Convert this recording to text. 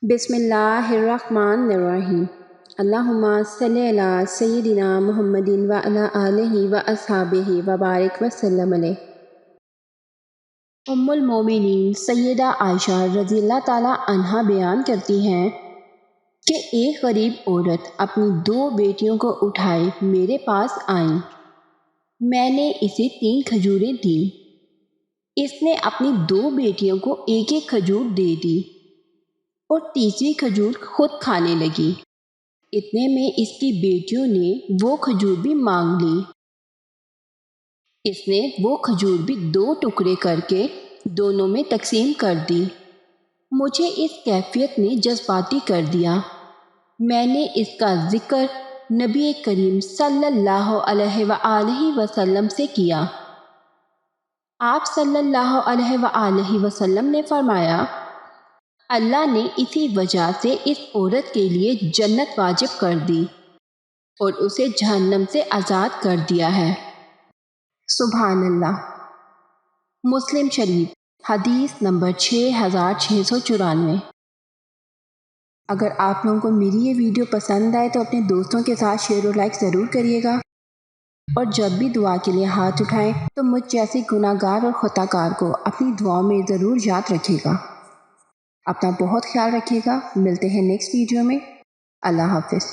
بسم اللہ الرحمن الرحیم۔ اللہم صلی علی سیدنا محمد وعلی آلہ واصحابہ وبارک وسلم علیہ۔ ام المومنین سیدہ عائشہ رضی اللہ تعالی عنہا بیان کرتی ہیں کہ ایک غریب عورت اپنی 2 بیٹیوں کو اٹھائے میرے پاس آئیں۔ میں نے اسے 3 کھجوریں دیں۔ اس نے اپنی 2 بیٹیوں کو ایک ایک کھجور دے دی اور تیسری کھجور خود کھانے لگی۔ اتنے میں اس کی بیٹیوں نے وہ کھجور بھی مانگ لی۔ اس نے وہ کھجور بھی 2 ٹکڑے کر کے دونوں میں تقسیم کر دی۔ مجھے اس کیفیت نے جذباتی کر دیا۔ میں نے اس کا ذکر نبی کریم صلی اللہ علیہ وآلہ وسلم سے کیا۔ آپ صلی اللہ علیہ وآلہ وسلم نے فرمایا، اللہ نے اسی وجہ سے اس عورت کے لیے جنت واجب کر دی اور اسے جہنم سے آزاد کر دیا ہے۔ سبحان اللہ۔ مسلم شریف حدیث نمبر 6694۔ اگر آپ لوگوں کو میری یہ ویڈیو پسند آئے تو اپنے دوستوں کے ساتھ شیئر اور لائک ضرور کریے گا، اور جب بھی دعا کے لیے ہاتھ اٹھائیں تو مجھ جیسے گناہ گار اور خطا کار کو اپنی دعاؤں میں ضرور یاد رکھیے گا۔ اپنا بہت خیال رکھیے گا۔ ملتے ہیں نیکسٹ ویڈیو میں۔ اللہ حافظ۔